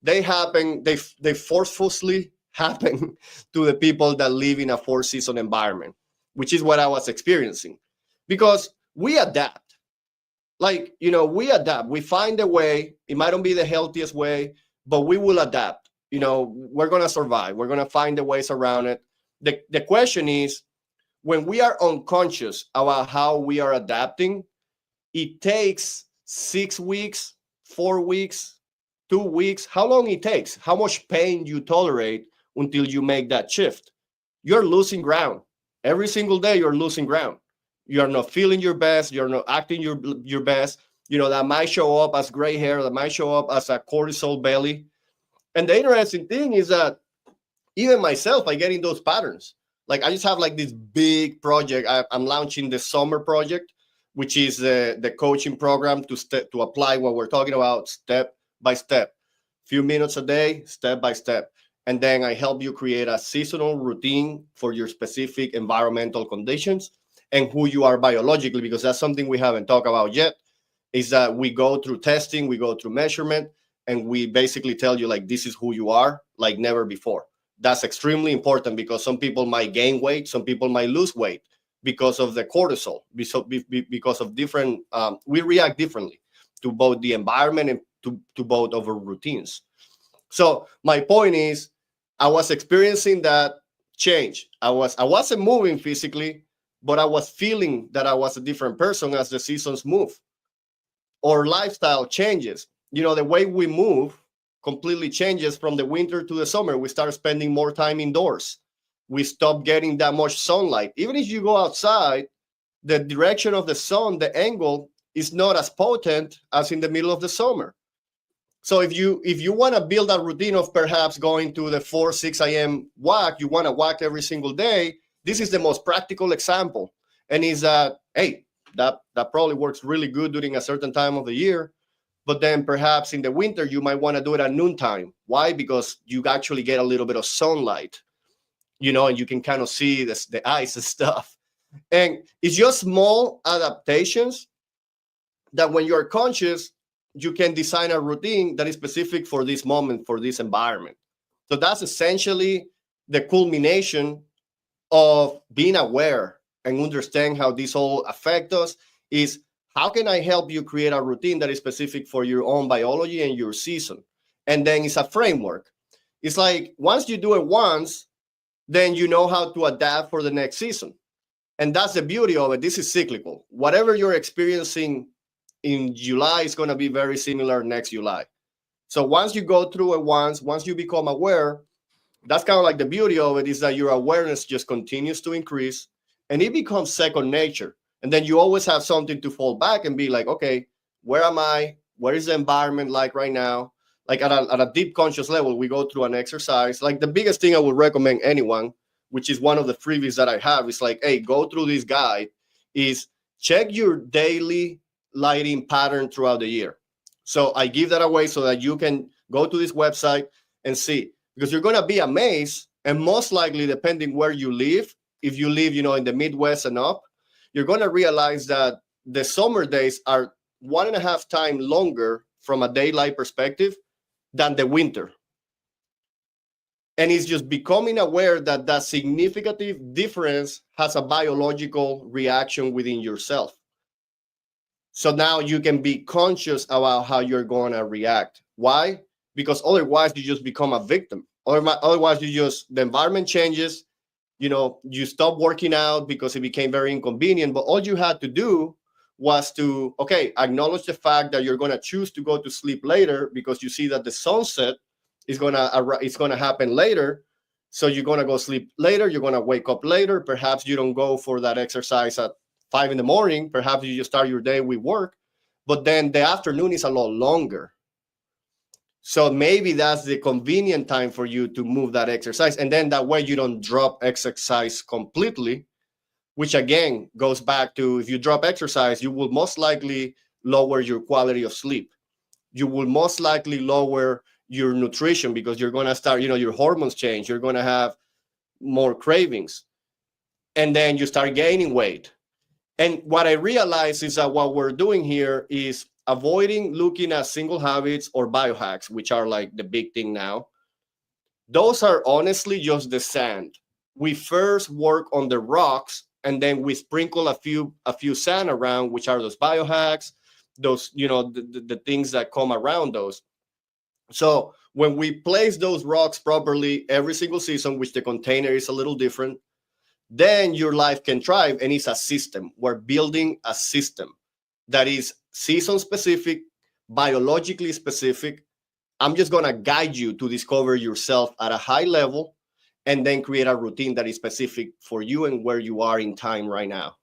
they happen, they forcefully happen to the people that live in a four-season environment, which is what I was experiencing. Because we adapt. Like, we adapt. We find a way. It might not be the healthiest way, but we will adapt. We're going to survive. We're going to find the ways around it. The question is, when we are unconscious about how we are adapting, it takes 6 weeks, 4 weeks, 2 weeks, how long it takes, how much pain you tolerate until you make that shift. You're losing ground. Every single day, you're losing ground. You're not feeling your best. You're not acting your best. That might show up as gray hair. That might show up as a cortisol belly. And the interesting thing is that even myself, I get in those patterns. Like, I just have like this big project. I'm launching the summer project, which is the coaching program to apply what we're talking about step by step, few minutes a day, step by step. And then I help you create a seasonal routine for your specific environmental conditions and who you are biologically, because that's something we haven't talked about yet, is that we go through testing, we go through measurement, and we basically tell you, like, this is who you are, like never before. That's extremely important because some people might gain weight, some people might lose weight because of the cortisol, because of different, we react differently to both the environment and to both of our routines. So my point is, I was experiencing that change. I wasn't moving physically, but I was feeling that I was a different person as the seasons move. Or lifestyle changes. The way we move completely changes from the winter to the summer. We start spending more time indoors. We stop getting that much sunlight. Even if you go outside, the direction of the sun, the angle is not as potent as in the middle of the summer. So if you want to build a routine of perhaps going to the 4-6 a.m. walk, you want to walk every single day, this is the most practical example. And is that, hey, that probably works really good during a certain time of the year. But then perhaps in the winter, you might want to do it at noontime. Why? Because you actually get a little bit of sunlight, and you can kind of see the ice and stuff. And it's just small adaptations that when you're conscious, you can design a routine that is specific for this moment, for this environment. So that's essentially the culmination of being aware and understand how this all affects us. Is how can I help you create a routine that is specific for your own biology and your season? And then it's a framework. It's like once you do it once, then you know how to adapt for the next season. And that's the beauty of it. This is cyclical. Whatever you're experiencing in July is going to be very similar next July. So once you go through it once you become aware, that's kind of like the beauty of it, is that your awareness just continues to increase and it becomes second nature. And then you always have something to fall back and be like, okay, where am I? Where is the environment like right now? Like at a deep conscious level, we go through an exercise. Like the biggest thing I would recommend anyone, which is one of the freebies that I have, is like, hey, go through this guide, is check your daily lighting pattern throughout the year. So I give that away so that you can go to this website and see, because you're going to be amazed. And most likely, depending where you live, if you live, in the Midwest and up, you're going to realize that the summer days are 1.5 times longer from a daylight perspective than the winter. And it's just becoming aware that that significant difference has a biological reaction within yourself. So now you can be conscious about how you're going to react. Why? Because otherwise you just become a victim. Otherwise the environment changes. You stop working out because it became very inconvenient. But all you had to do was to, acknowledge the fact that you're going to choose to go to sleep later because you see that the sunset is going to happen later. So you're going to go sleep later. You're going to wake up later. Perhaps you don't go for that exercise at 5 a.m. Perhaps you just start your day with work. But then the afternoon is a lot longer. So maybe that's the convenient time for you to move that exercise. And then that way you don't drop exercise completely, which again goes back to, if you drop exercise, you will most likely lower your quality of sleep. You will most likely lower your nutrition because you're going to start, your hormones change. You're going to have more cravings. And then you start gaining weight. And what I realized is that what we're doing here is avoiding looking at single habits or biohacks, which are like the big thing now. Those are honestly just the sand. We first work on the rocks, and then we sprinkle a few sand around, which are those biohacks, those, you know, the things that come around those. So when we place those rocks properly every single season, which the container is a little different, then your life can thrive. And it's a system. We're building a system that is season specific, biologically specific. I'm just going to guide you to discover yourself at a high level, and then create a routine that is specific for you and where you are in time right now.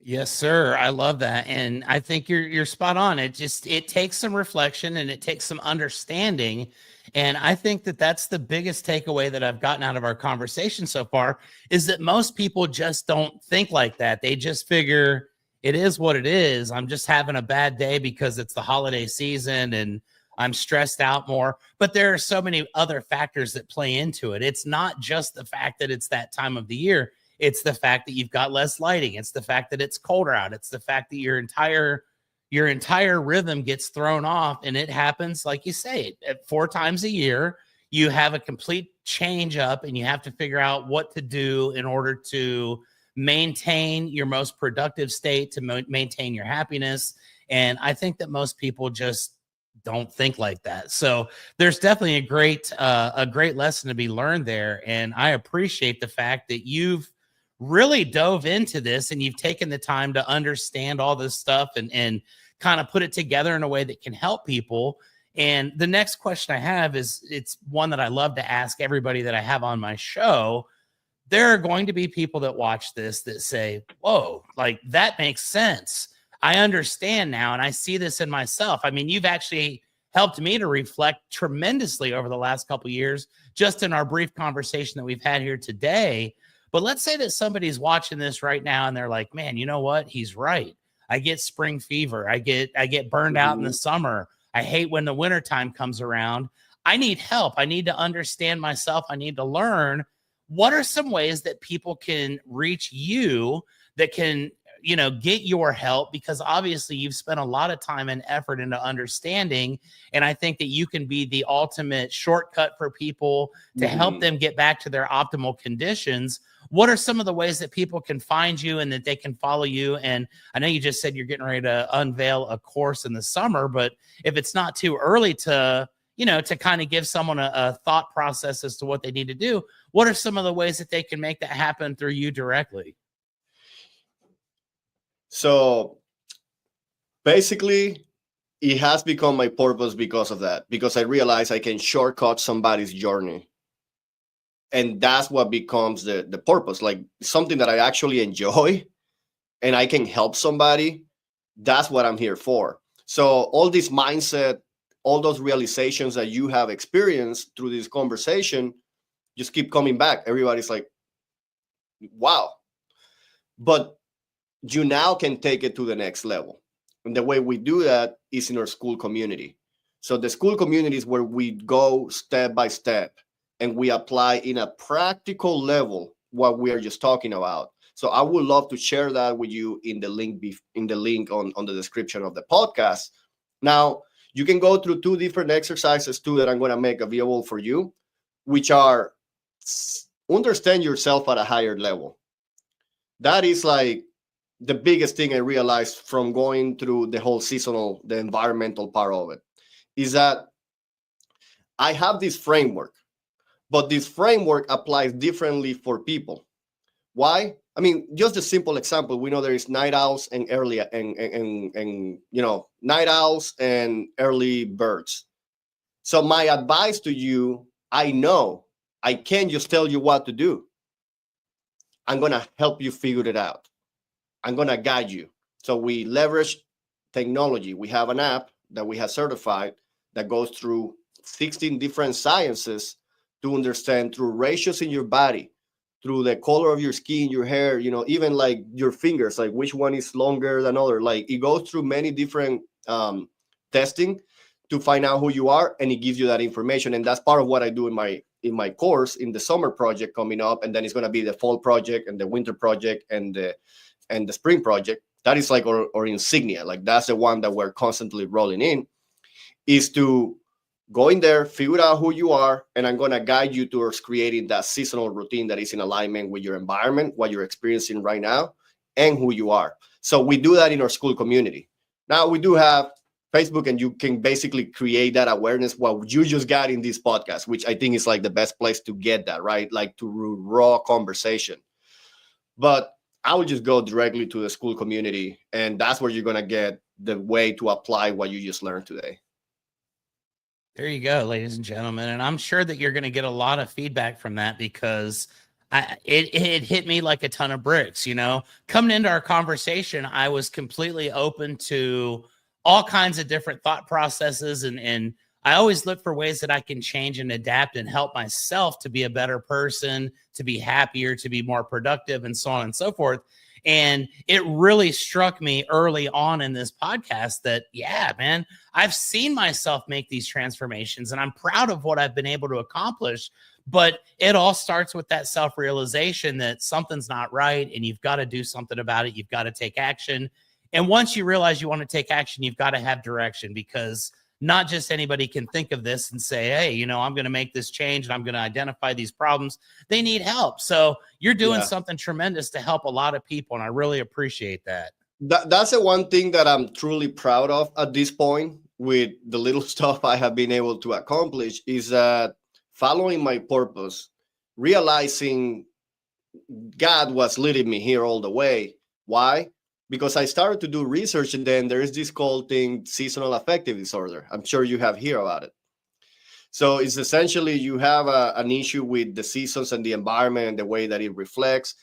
Yes, sir. I love that. And I think you're spot on. It takes some reflection and it takes some understanding. And I think that that's the biggest takeaway that I've gotten out of our conversation so far, is that most people just don't think like that. They just figure it is what it is. I'm just having a bad day because it's the holiday season and I'm stressed out more. But there are so many other factors that play into it. It's not just the fact that it's that time of the year. It's the fact that you've got less lighting. It's the fact that it's colder out. It's the fact that your entire rhythm gets thrown off. And it happens, like you say, 4 times a year. You have a complete change up, and you have to figure out what to do in order to maintain your most productive state, to maintain your happiness. And I think that most people just don't think like that. So there's definitely a great lesson to be learned there. And I appreciate the fact that you've really dove into this and you've taken the time to understand all this stuff and kind of put it together in a way that can help people. And the next question I have is, it's one that I love to ask everybody that I have on my show. There are going to be people that watch this that say, whoa, like that makes sense. I understand now. And I see this in myself. I mean, you've actually helped me to reflect tremendously over the last couple of years, just in our brief conversation that we've had here today. But let's say that somebody's watching this right now and they're like, man, you know what? He's right. I get spring fever. I get burned out in the summer. I hate when the wintertime comes around. I need help. I need to understand myself. I need to learn. What are some ways that people can reach you that can, you know, get your help? Because obviously you've spent a lot of time and effort into understanding. And I think that you can be the ultimate shortcut for people to help them get back to their optimal conditions. What are some of the ways that people can find you and that they can follow you? And I know you just said you're getting ready to unveil a course in the summer, but if it's not too early to, you know, to kind of give someone a thought process as to what they need to do, what are some of the ways that they can make that happen through you directly? So basically, it has become my purpose because of that, because I realize I can shortcut somebody's journey. And that's what becomes the purpose, like something that I actually enjoy and I can help somebody. That's what I'm here for. So all this mindset, all those realizations that you have experienced through this conversation just keep coming back. Everybody's like, wow. But you now can take it to the next level. And the way we do that is in our school community. So the school community is where we go step by step and we apply in a practical level what we are just talking about. So I would love to share that with you in the link on the description of the podcast. Now, you can go through 2 different exercises too that I'm going to make available for you, which are understand yourself at a higher level. That is like the biggest thing I realized from going through the whole the environmental part of it, is that I have this framework, but this framework applies differently for people. Why? I mean, just a simple example. We know there is night owls and early and you know, night owls and early birds. So my advice to you, I know I can't just tell you what to do. I'm going to help you figure it out. I'm going to guide you. So we leverage technology. We have an app that we have certified that goes through 16 different sciences to understand, through ratios in your body, through the color of your skin, your hair, you know, even like your fingers, like which one is longer than other. Like it goes through many different testing to find out who you are, and it gives you that information. And that's part of what I do in my course, in the summer project coming up, and then it's going to be the fall project and the winter project and the and the Spring Project, that is like our insignia. Like that's the one that we're constantly rolling in, is to go in there, figure out who you are, and I'm going to guide you towards creating that seasonal routine that is in alignment with your environment, what you're experiencing right now, and who you are. So we do that in our school community. Now we do have Facebook, and you can basically create that awareness, what you just got in this podcast, which I think is like the best place to get that, right? Like to raw conversation. But I would just go directly to the school community, and that's where you're going to get the way to apply what you just learned today. There you go, ladies and gentlemen. And I'm sure that you're going to get a lot of feedback from that, because it hit me like a ton of bricks. Coming into our conversation, I was completely open to all kinds of different thought processes. And I always look for ways that I can change and adapt and help myself to be a better person, to be happier, to be more productive, and so on and so forth. And it really struck me early on in this podcast that, yeah, man, I've seen myself make these transformations, and I'm proud of what I've been able to accomplish. But it all starts with that self-realization that something's not right, and you've got to do something about it. You've got to take action. And once you realize you want to take action, you've got to have direction, because not just anybody can think of this and say, hey, I'm going to make this change and I'm going to identify these problems. They need help. So you're doing something tremendous to help a lot of people, and I really appreciate that. That's the one thing that I'm truly proud of at this point with the little stuff I have been able to accomplish, is that following my purpose, realizing God was leading me here all the way. Why? Because I started to do research, and then there is this called thing, seasonal affective disorder. I'm sure you have heard about it. So it's essentially you have an issue with the seasons and the environment and the way that it reflects.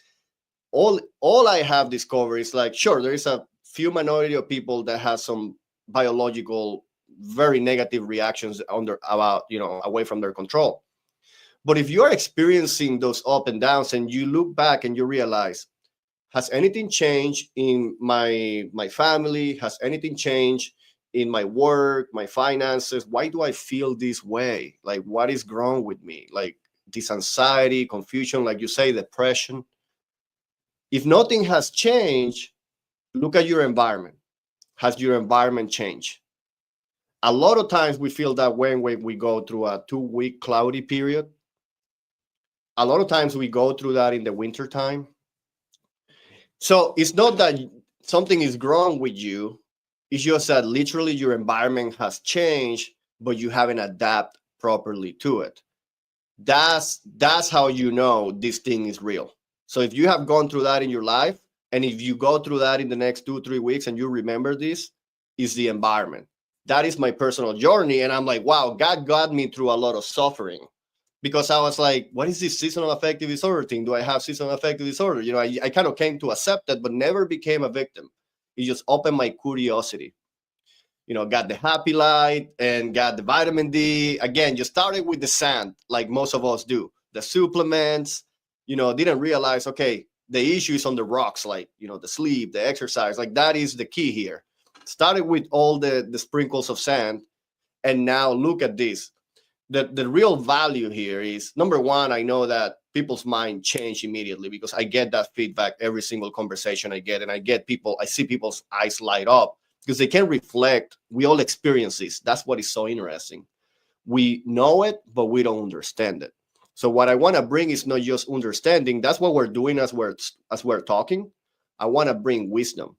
All I have discovered is like, sure, there is a few minority of people that have some biological, very negative reactions away from their control. But if you're experiencing those up and downs, and you look back and you realize, has anything changed in my family? Has anything changed in my work, my finances? Why do I feel this way? Like, what is wrong with me? Like this anxiety, confusion, like you say, depression. If nothing has changed, look at your environment. Has your environment changed? A lot of times we feel that way when we go through a 2-week cloudy period. A lot of times we go through that in the winter time. So it's not that something is wrong with you. It's just that literally your environment has changed, but you haven't adapted properly to it. That's how you know this thing is real. So if you have gone through that in your life, and if you go through that in the next 2-3 weeks and you remember this, is the environment. That is my personal journey. And I'm like, wow, God got me through a lot of suffering. Because I was like, what is this seasonal affective disorder thing? Do I have seasonal affective disorder? I kind of came to accept it, but never became a victim. It just opened my curiosity. Got the happy light and got the vitamin D. Again, just started with the sand, like most of us do. The supplements, didn't realize, okay, the issue is on the rocks, like, the sleep, the exercise, like that is the key here. Started with all the sprinkles of sand. And now look at this. The real value here is, number one, I know that people's mind change immediately, because I get that feedback every single conversation I get, and I see people's eyes light up because they can reflect. We all experience this. That's what is so interesting. We know it, but we don't understand it. So what I want to bring is not just understanding. That's what we're doing as we're talking. I want to bring wisdom,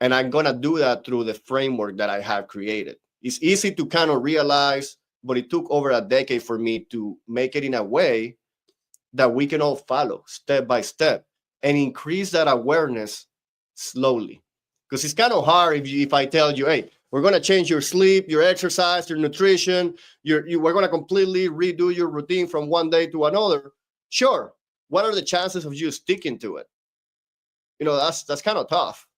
and I'm going to do that through the framework that I have created. It's easy to kind of realize, but it took over a decade for me to make it in a way that we can all follow step by step and increase that awareness slowly. Because it's kind of hard if I tell you, hey, we're going to change your sleep, your exercise, your nutrition, we're going to completely redo your routine from one day to another. Sure. What are the chances of you sticking to it? That's kind of tough.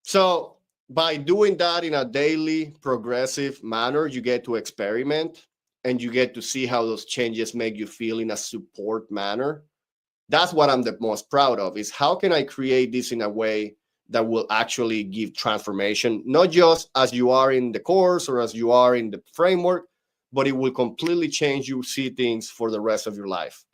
So by doing that in a daily progressive manner, you get to experiment, and you get to see how those changes make you feel in a support manner. That's what I'm the most proud of, is how can I create this in a way that will actually give transformation, not just as you are in the course or as you are in the framework, but it will completely change you see things for the rest of your life.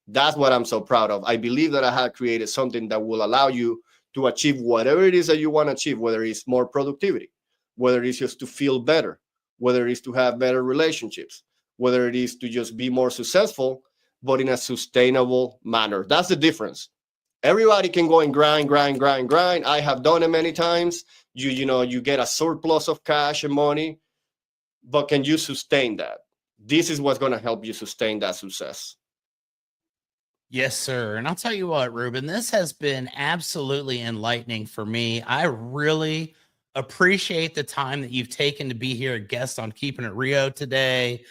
That's what I'm so proud of. I believe that I have created something that will allow you to achieve whatever it is that you want to achieve, whether it's more productivity, whether it's just to feel better, whether it is to have better relationships, whether it is to just be more successful, but in a sustainable manner. That's the difference. Everybody can go and grind. I have done it many times. You get a surplus of cash and money, but can you sustain that? This is what's going to help you sustain that success. Yes, sir. And I'll tell you what, Ruben, this has been absolutely enlightening for me. I really appreciate the time that you've taken to be here, a guest on Keepin It Rio today.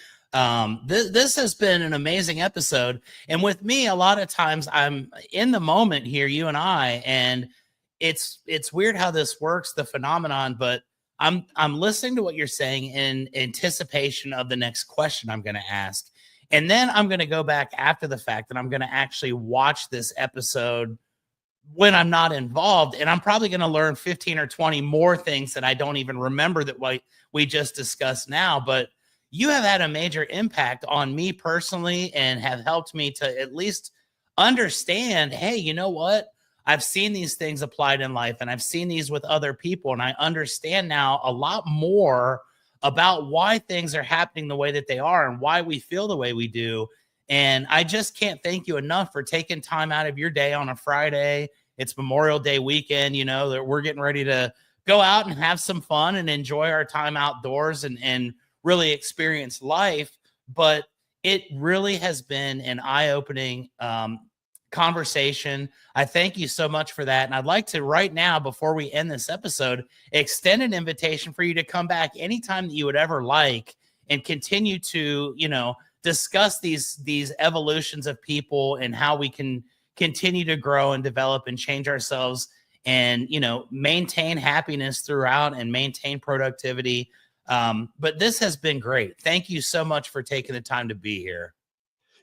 This has been an amazing episode. And with me, a lot of times I'm in the moment here, you and I, and it's weird how this works, the phenomenon, but I'm listening to what you're saying in anticipation of the next question I'm going to ask. And then I'm going to go back after the fact and I'm going to actually watch this episode when I'm not involved. And I'm probably going to learn 15 or 20 more things that I don't even remember that we just discussed now. But you have had a major impact on me personally and have helped me to at least understand, hey, you know what? I've seen these things applied in life and I've seen these with other people. And I understand now a lot more about why things are happening the way that they are and why we feel the way we do. And I just can't thank you enough for taking time out of your day on a Friday. It's Memorial Day weekend, you know, that we're getting ready to go out and have some fun and enjoy our time outdoors and really experience life. But it really has been an eye-opening conversation. I thank you so much for that. And I'd like to right now, before we end this episode, extend an invitation for you to come back anytime that you would ever like and continue to, you know, discuss these evolutions of people and how we can continue to grow and develop and change ourselves and, you know, maintain happiness throughout and maintain productivity. But this has been great. Thank you so much for taking the time to be here.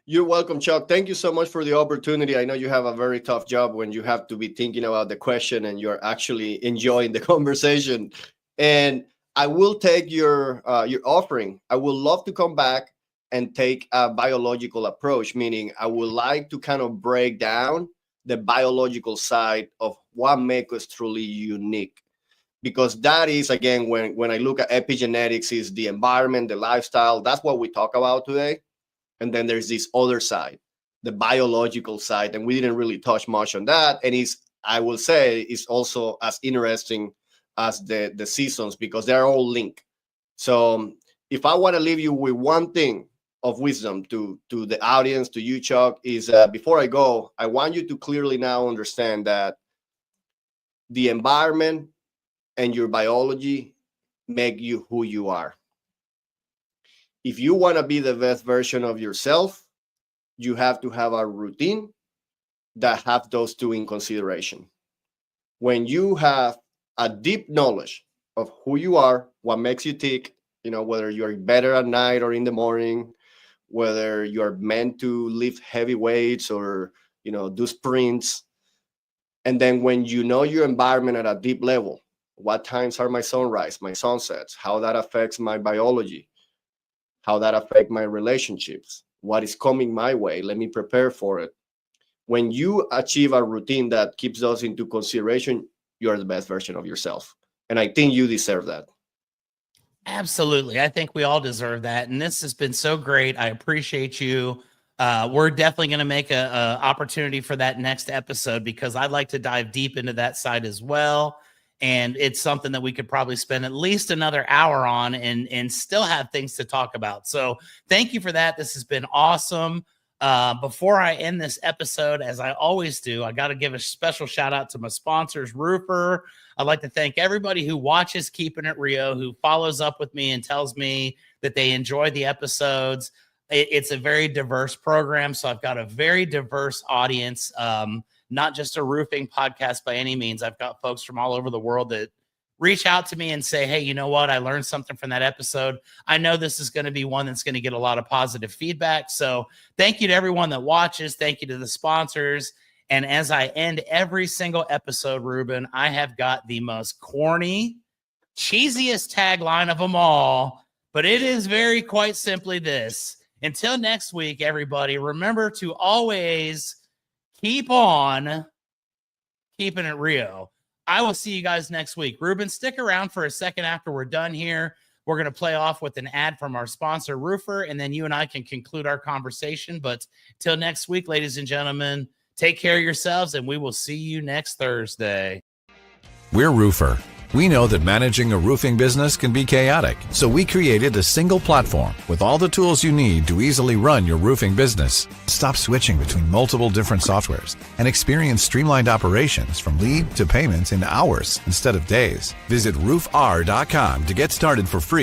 You're welcome, Chuck. Thank you so much for the opportunity. I know you have a very tough job when you have to be thinking about the question and you're actually enjoying the conversation. And I will take your offering. I would love to come back and take a biological approach, meaning I would like to kind of break down the biological side of what makes us truly unique. Because that is, again, when I look at epigenetics, is the environment, the lifestyle. That's what we talk about today. And then there's this other side, the biological side. And we didn't really touch much on that. And I will say, is also as interesting as the seasons because they're all linked. So if I want to leave you with one thing of wisdom to the audience, to you, Chuck, is before I go, I want you to clearly now understand that the environment and your biology make you who you are. If you want to be the best version of yourself, you have to have a routine that have those two in consideration. When you have a deep knowledge of who you are, what makes you tick, you know, whether you're better at night or in the morning, whether you're meant to lift heavy weights or, you know, do sprints. And then when you know your environment at a deep level, what times are my sunrise, my sunsets, how that affects my biology, how that affects my relationships, what is coming my way, let me prepare for it. When you achieve a routine that keeps those into consideration, you're the best version of yourself. And I think you deserve that. Absolutely. I think we all deserve that. And this has been so great. I appreciate you. We're definitely going to make a opportunity for that next episode because I'd like to dive deep into that side as well. And it's something that we could probably spend at least another hour on and still have things to talk about. So thank you for that. This has been awesome. Before I end this episode, as I always do, I got to give a special shout out to my sponsors, Roofer. I'd like to thank everybody who watches Keepin It Rio, who follows up with me and tells me that they enjoy the episodes. It's a very diverse program. So I've got a very diverse audience. Not just a roofing podcast by any means. I've got folks from all over the world that reach out to me and say, hey, you know what? I learned something from that episode. I know this is going to be one that's going to get a lot of positive feedback. So thank you to everyone that watches. Thank you to the sponsors. And as I end every single episode, Ruben, I have got the most corny, cheesiest tagline of them all, but it is very quite simply this. Until next week, everybody, remember to always keep on Keeping It Rio. I will see you guys next week. Ruben, stick around for a second after we're done here. We're going to play off with an ad from our sponsor, Roofer, and then you and I can conclude our conversation. But till next week, ladies and gentlemen, take care of yourselves, and we will see you next Thursday. We're Roofer. We know that managing a roofing business can be chaotic, so we created a single platform with all the tools you need to easily run your roofing business. Stop switching between multiple different softwares and experience streamlined operations from lead to payments in hours instead of days. Visit roofr.com to get started for free.